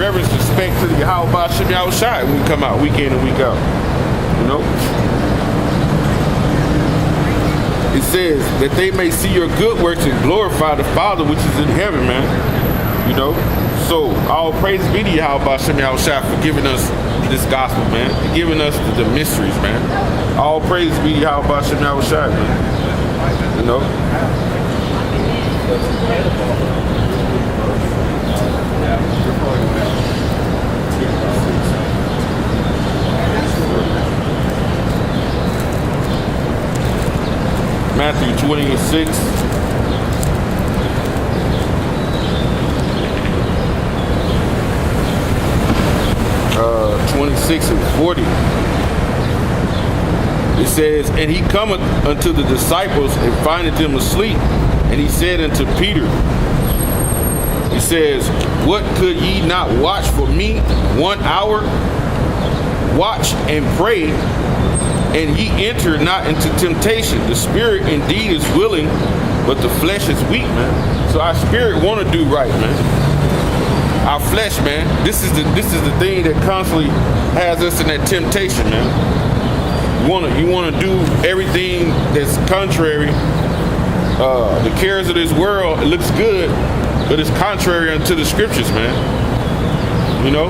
reverence, respect to the Yahweh Shem Yahushai when we come out week in and week out. You know? It says that they may see your good works and glorify the Father which is in heaven, man. You know? So all praise be to Yahweh Shem Yahushai for giving us this gospel, man. For giving us the mysteries, man. All praise be to Yahweh Shem Yahushai, man. You know? Matthew 26. Uh, 26 and 40. It says, and he cometh unto the disciples and findeth them asleep. And he said unto Peter, he says, what could ye not watch for me 1 hour? Watch and pray, and ye enter not into temptation. The spirit indeed is willing, but the flesh is weak, man. So our spirit want to do right, man. Our flesh, man. This is the thing that constantly has us in that temptation, man. You want to do everything that's contrary. The cares of this world, it looks good, but it's contrary unto the scriptures, man. You know?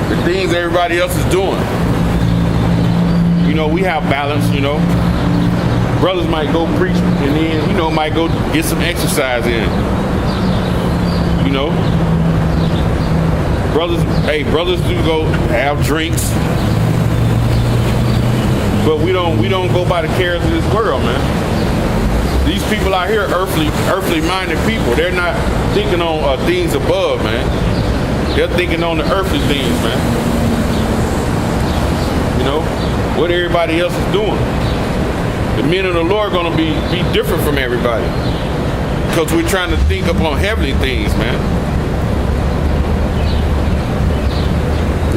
The things everybody else is doing. You know, we have balance, you know. Brothers might go preach and then, you know, might go get some exercise in. You know? Brothers do go have drinks. But we don't go by the cares of this world, man. These people out here, earthly minded people, they're not thinking on things above, man. They're thinking on the earthly things, man. You know, what everybody else is doing. The men of the Lord are going to be different from everybody. Because we're trying to think upon heavenly things, man.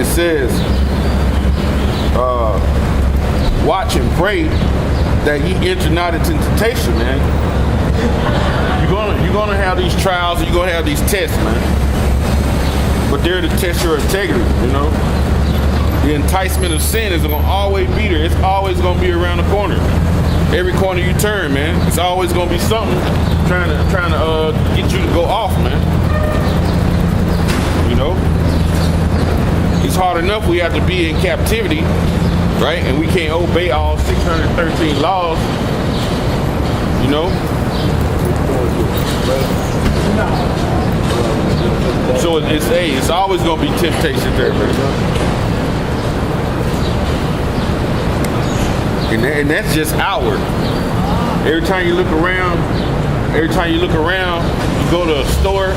It says, watch and pray that ye enter not into temptation, man. You're gonna have these trials, you're gonna have these tests, man. But they're to test your integrity, you know. The enticement of sin is gonna always be there. It's always gonna be around the corner. Every corner you turn, man, it's always gonna be something trying to get you to go off, man. You know. It's hard enough we have to be in captivity, right? And we can't obey all 613 laws, you know? So it's always going to be temptation there, man. And that's just outward. Every time you look around, you go to a store,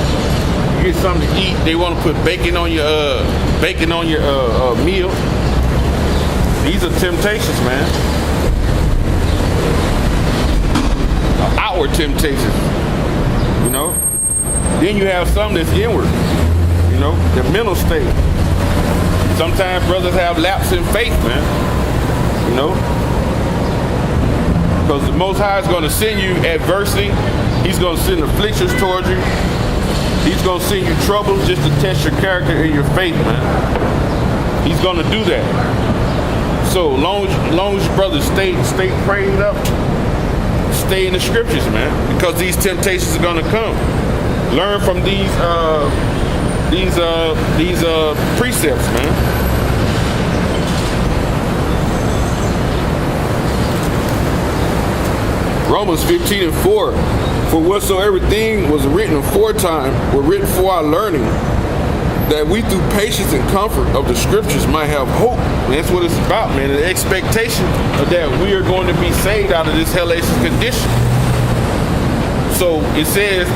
you get something to eat, they want to put bacon on your meal. These are temptations, man. Outward temptations, you know. Then you have some that's inward, you know, the mental state. Sometimes brothers have lapse in faith, man, you know. Because the Most High is going to send you adversity. He's going to send afflictions towards you. He's going to send you troubles just to test your character and your faith, man. He's going to do that. So long as brothers stay prayed up, stay in the scriptures, man, because these temptations are going to come. Learn from these precepts, man. Romans 15:4. For whatsoever thing was written aforetime were written for our learning, that we through patience and comfort of the scriptures might have hope. And that's what it's about, man. The expectation of that we are going to be saved out of this hellacious condition. So it says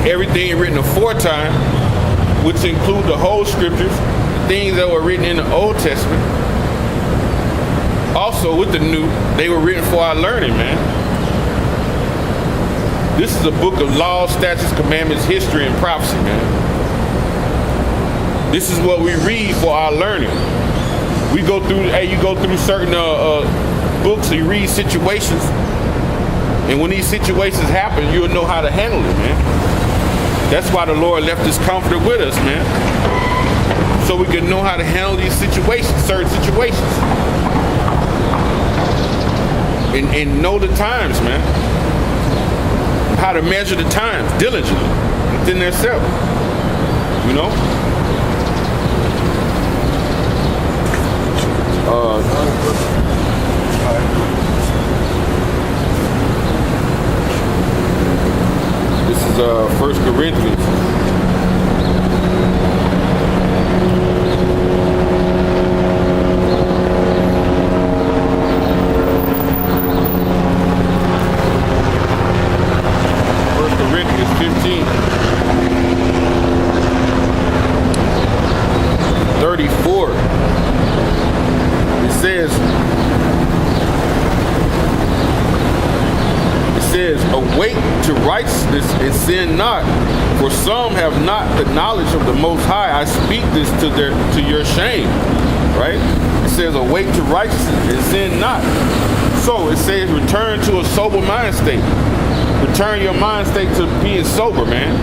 everything written aforetime, which include the whole scriptures, the things that were written in the Old Testament. Also with the New, they were written for our learning, man. This is a book of laws, statutes, commandments, history, and prophecy, man. This is what we read for our learning. We go through, you go through certain books, you read situations, and when these situations happen, you'll know how to handle it, man. That's why the Lord left His Comforter with us, man. So we can know how to handle these situations, certain situations. And know the times, man. How to measure the times diligently within themselves. You know? This is 1 Corinthians. Awake to righteousness and sin not, for some have not the knowledge of the Most High. I speak this to your shame, right? It says awake to righteousness and sin not. So it says return to a sober mind state. Return your mind state to being sober, man.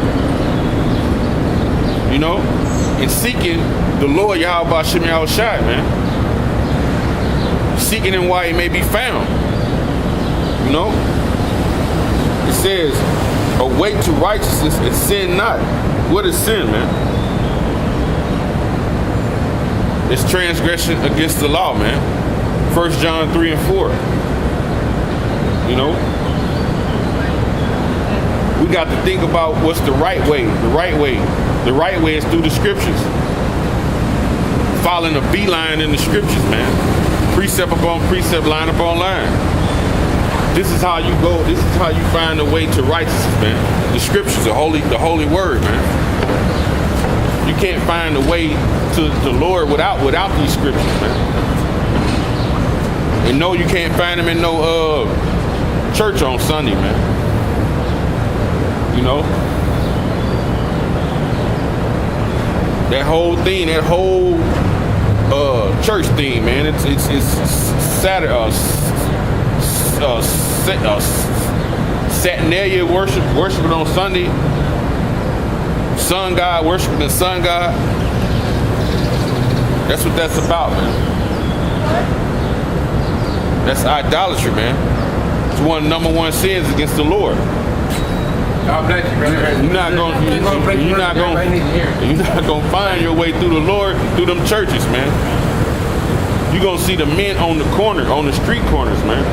You know, and seeking the Lord Yahweh B'Shem Yahushai, man. Seeking Him while He may be found. You know. It says, awake to righteousness and sin not. What is sin, man? It's transgression against the law, man. 1 John 3 and 4. You know? We got to think about what's the right way. The right way. The right way is through the scriptures. Following a beeline in the scriptures, man. Precept upon precept, line upon line. This is how you go. This is how you find the way to righteousness, man. The scriptures, the holy word, man. You can't find the way to the Lord without these scriptures, man. And no, you can't find them in no church on Sunday, man. You know, that whole thing, that whole church thing, man. It's Saturday. Saturnalia worshiping on Sunday, sun god, worshiping the sun god. That's what that's about, man. That's idolatry, man. It's one of the number one sins against the Lord. God bless you, brother. You're not gonna find your way through the Lord through them churches, man. You're gonna see the men on the corner, on the street corners, man.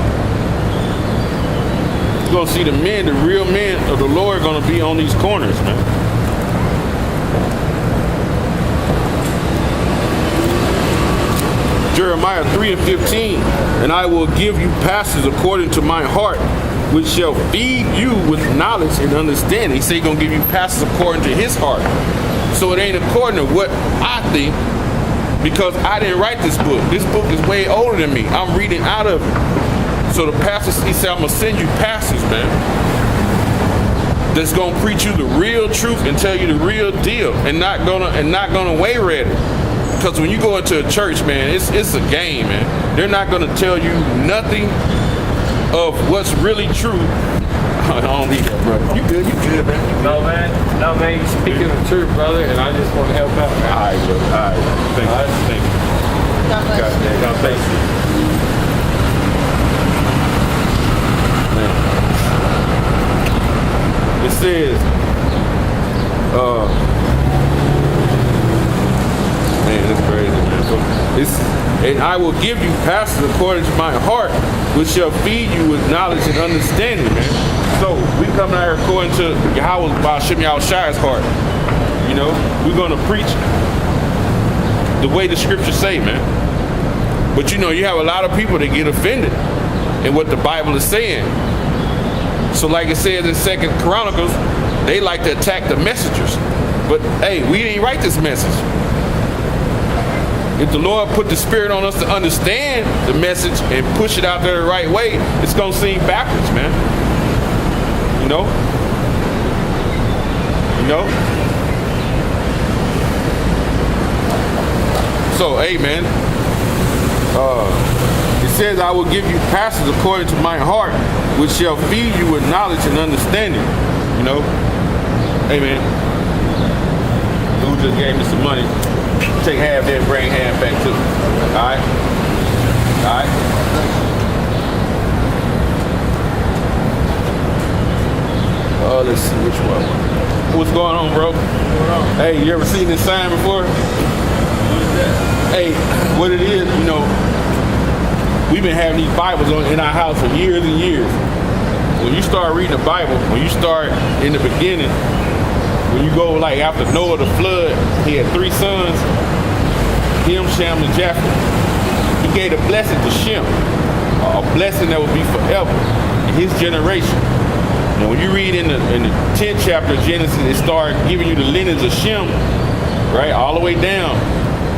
You're gonna see the men, the real men of the Lord gonna be on these corners, man. Jeremiah 3 and 15, and I will give you pastors according to my heart, which shall feed you with knowledge and understanding. He said he's gonna give you pastors according to his heart. So it ain't according to what I think, because I didn't write this book. This book is way older than me. I'm reading out of it. So the pastors, he said, I'm gonna send you pastors, man, that's gonna preach you the real truth and tell you the real deal, and not gonna wayward it. Because when you go into a church, man, it's a game, man. They're not gonna tell you nothing of what's really true. I don't need that, brother. You good, man. No, man, you speaking the truth, brother, and I just want to help out, man. All right, brother. All right. Thank you. God bless you. God bless you. Man. It says, man, that's crazy, man. So and I will give you pastors according to my heart, which shall feed you with knowledge and understanding, man. So we come out here according to Yahweh B'Shem Yahushua's heart. You know, we're gonna preach the way the scriptures say, man. But you know, you have a lot of people that get offended in what the Bible is saying. So like it says in 2 Chronicles, they like to attack the messengers. But hey, we didn't write this message. If the Lord put the Spirit on us to understand the message and push it out there the right way, it's going to seem backwards, man. You know? So, hey, man. It says, I will give you pastors according to my heart, which shall feed you with knowledge and understanding. You know? Hey man, who just gave me some money? Take half there, bring half back too. All right. All right. Oh, let's see which one. What's going on, bro? Hey, you ever seen this sign before? Hey, what it is, you know, we've been having these Bibles in our house for years and years. When you start reading the Bible, when you start in the beginning, when you go like after Noah the flood, he had 3 sons, Ham, Shem, and Japheth. He gave a blessing to Shem, a blessing that would be forever in his generation. And when you read in the 10th chapter of Genesis, it starts giving you the lineage of Shem, right, all the way down.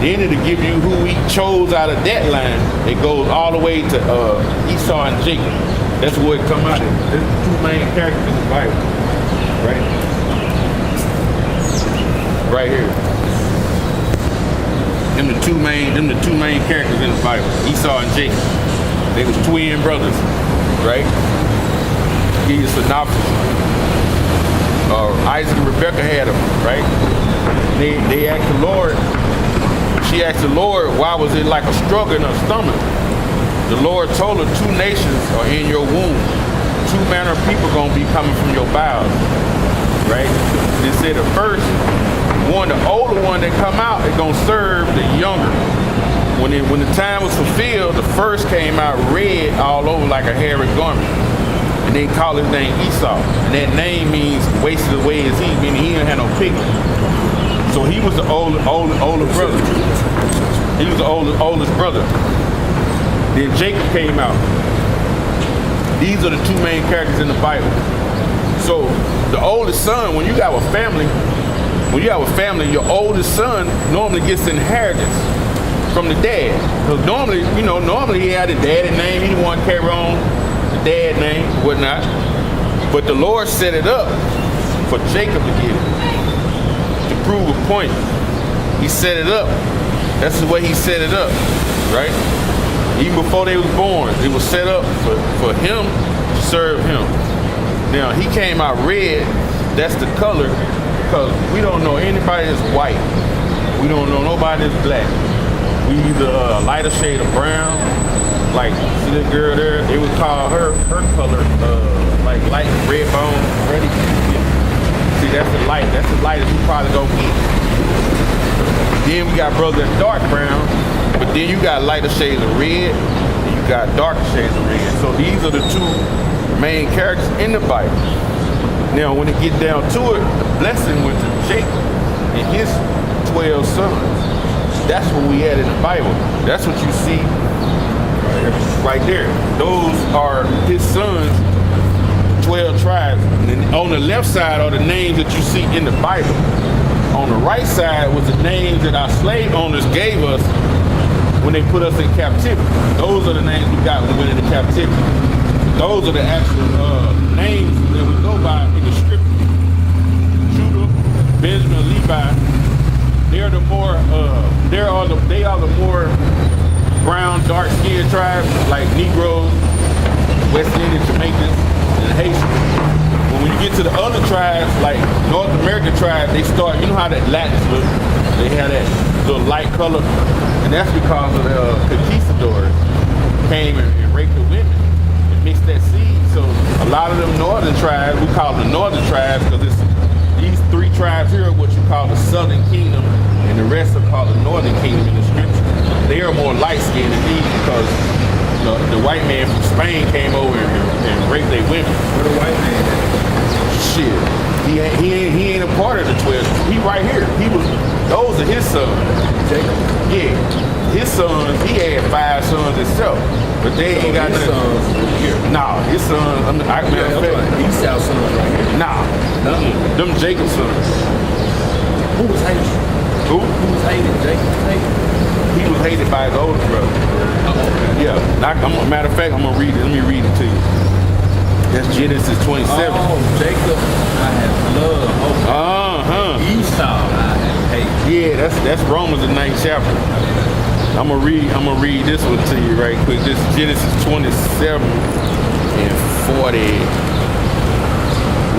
Then it'll give you who he chose out of that line. It goes all the way to Esau and Jacob. That's where it come out of. There's 2 main characters in the Bible, right? Right here. Them the two main characters in the Bible, Esau and Jacob. They was twin brothers, right? Give you a synopsis. Isaac and Rebecca had them, right? They asked the Lord. She asked the Lord, why was it like a struggle in her stomach? The Lord told her 2 nations are in your womb. 2 manner of people gonna be coming from your bowels, right? They said the first one, the older one that come out, is gonna serve the younger. When the time was fulfilled, the first came out red all over like a hairy garment. And they call his name Esau. And that name means wasted away as he, meaning he didn't have no pigment. So he was the older brother. He was the oldest brother. Then Jacob came out. These are the 2 main characters in the Bible. So the oldest son, when you have a family, your oldest son normally gets inheritance from the dad. Because normally he had a daddy name. He didn't want to carry on the dad name, whatnot. But the Lord set it up for Jacob to get it. To prove a point. He set it up. That's the way he set it up, right? Even before they was born, it was set up for him to serve him. Now, he came out red. That's the color, because we don't know anybody that's white. We don't know nobody that's black. We either a lighter shade of brown, like, see that girl there? They would call her color, like light red bone, ready. See, that's the lightest you probably gonna get. Then we got brothers that dark brown, but then you got lighter shades of red, and you got darker shades of red. So these are the 2 main characters in the Bible. Now, when it get down to it, the blessing went to Jacob and his 12 sons. That's what we had in the Bible. That's what you see right there. Those are his sons, 12 tribes. And then on the left side are the names that you see in the Bible. On the right side was the names that our slave owners gave us when they put us in captivity. Those are the names we got when we went into captivity. Those are the actual names that we go by in the scripture. Judah, Benjamin, Levi. They are the more brown, dark-skinned tribes like Negroes, West Indian, Jamaicans, and Haitians. But when you get to the other tribes, like North American tribes, they start, you know how that Latins look? They have that little light color, and that's because of the conquistadors came and raped the women and mixed that seed. So a lot of them northern tribes, we call them the northern tribes because it's these 3 tribes here are what you call the southern kingdom, and the rest are called the northern kingdom in the scripture. They are more light-skinned than these because the white man from Spain came over and raped their women. What a white man. Shit. He ain't a part of the 12. He right here. Those are his sons. Jacob. Yeah. His sons, he had 5 sons himself. But they ain't got his nothing. sons over here. Nah, his sons, Esau's sons right here. Nah. Them Jacob's sons. Who was hated? Who? Who was hated? Jacob was hated. He was hated by his older brother. Yeah. Matter of fact, I'm gonna read it. Let me read it to you. That's Genesis 27. Oh, Jacob, I have love. Esau, I have hate. Yeah, that's Romans the 9th chapter. I'm gonna read this one to you right quick. This is Genesis 27 and 40.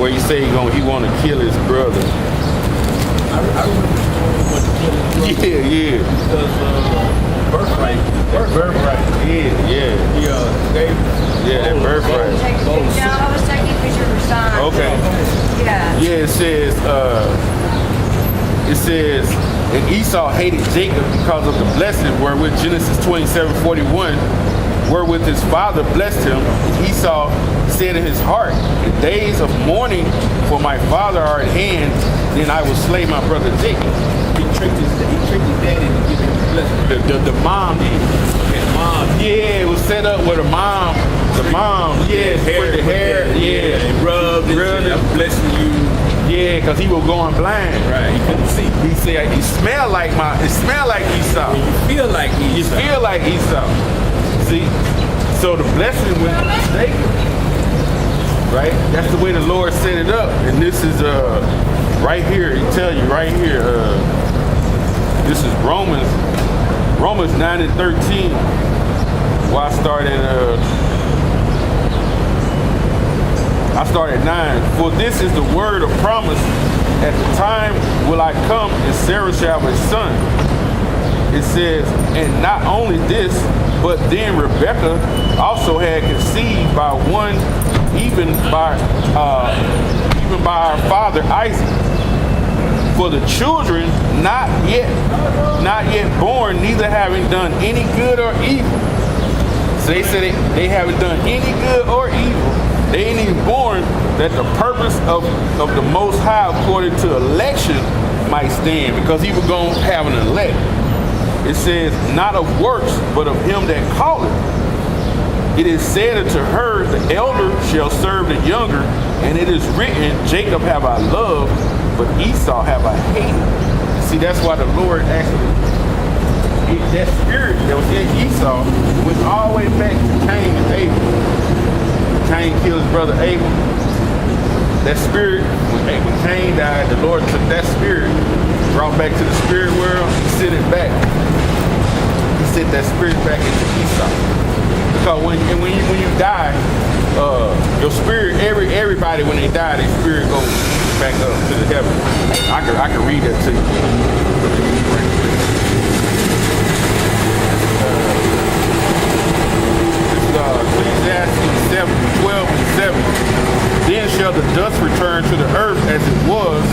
where he say he want to kill his brother. I remember the story with the killing. Yeah. Because birthright. Yeah. That birthright. I was taking a picture of her son. Okay. Yeah. Yeah, it says, and Esau hated Jacob because of the blessing wherewith Genesis 27:41, wherewith his father blessed him. Esau said in his heart, the days of mourning for my father are at hand, then I will slay my brother Jacob. He tricked his daddy to give him the blessing. The mom did. Yeah, it was set up with the mom, put the hair, and rubbed it. I'm blessing you. Yeah, because he was going blind. Right, he couldn't see. He said, it smelled like Esau. You feel like Esau. You feel like Esau. See? So the blessing went to Jacob. Right? That's the way the Lord set it up. And this is right here, he tell you right here, this is Romans 9:13. Well, I start at 9. For this is the word of promise. At the time will I come, and Sarah shall have a son. It says, and not only this, but then Rebekah also had conceived by one, even by our father Isaac. For the children not yet born, neither having done any good or evil. So they said they haven't done any good or evil. They ain't even born, that the purpose of the Most High according to election might stand, because he was going to have an elect. It says, not of works, but of him that calleth. It is said unto her, the elder shall serve the younger, and it is written, Jacob have I loved, but Esau have I hated. See, that's why the Lord actually, that spirit that was in Esau went all the way back to Cain and Abel. Cain killed his brother Abel. That spirit, when Cain died, the Lord took that spirit, brought back to the spirit world, and sent it back. He sent that spirit back into Esau. Because when you die, your spirit, everybody when they die, their spirit goes back up to the heaven. I can read that to you. Ecclesiastes 7:12 and 7. Then shall the dust return to the earth as it was,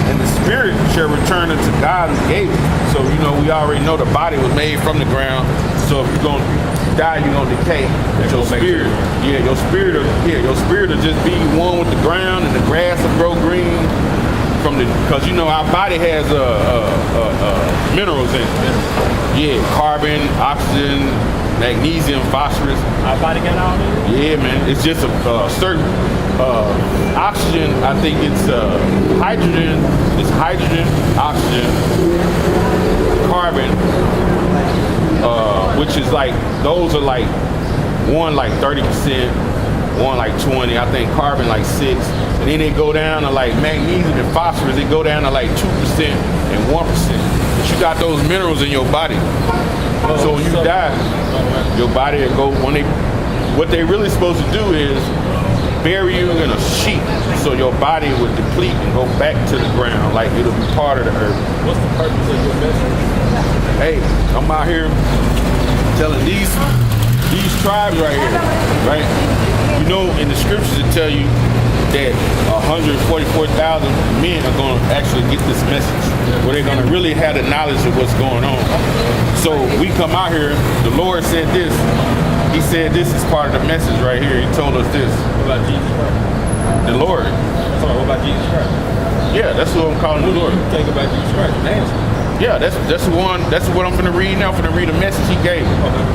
and the spirit shall return unto God who gave it. So, we already know the body was made from the ground. So if you're going to die, you're going to decay. Your spirit, your spirit will just be one with the ground, and the grass will grow green. Because our body has minerals in it. Yeah, carbon, oxygen, magnesium, phosphorus. Our body got all that? Yeah, man. It's just a certain oxygen. I think it's hydrogen. It's hydrogen, oxygen, carbon, which is like, those are like one like 30%, one like 20. I think carbon like 6. And then they go down to like magnesium and phosphorus. They go down to like 2% and 1%. But you got those minerals in your body. So when you die, your body will go, what they really supposed to do is bury you in a sheet, so your body would deplete and go back to the ground, like it'll be part of the earth. What's the purpose of your message? Hey, I'm out here telling these tribes right here, right? In the scriptures it tell you that 144,000 men are going to actually get this message, where they're going to really have the knowledge of what's going on. So we come out here, the Lord said this. He said this is part of the message right here. He told us this. What about Jesus Christ? The Lord. What about Jesus Christ? Yeah, that's what I'm calling the Lord. You think about Jesus Christ? Answer. Yeah, that's the one. That's what I'm going to read now. I'm going to read a message he gave me. Okay.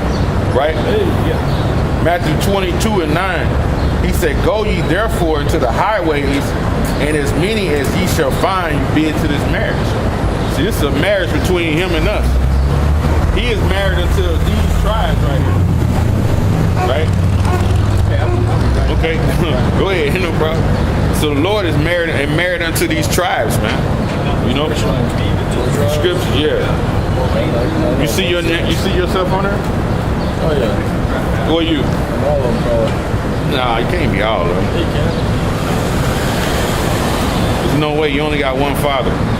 Right? Hey, yeah. Matthew 22:9. He said, go ye therefore into the highways, and as many as ye shall find, you bid to this marriage. See, this is a marriage between him and us. He is married unto these tribes right here. Right? Okay. Go ahead, no problem. So the Lord is married unto these tribes, man. Scripture, yeah. You see yourself on there? Oh yeah. Who are you? I'm all of them, bro. Nah, you can't be all of them. He can. There's no way. You only got one Father.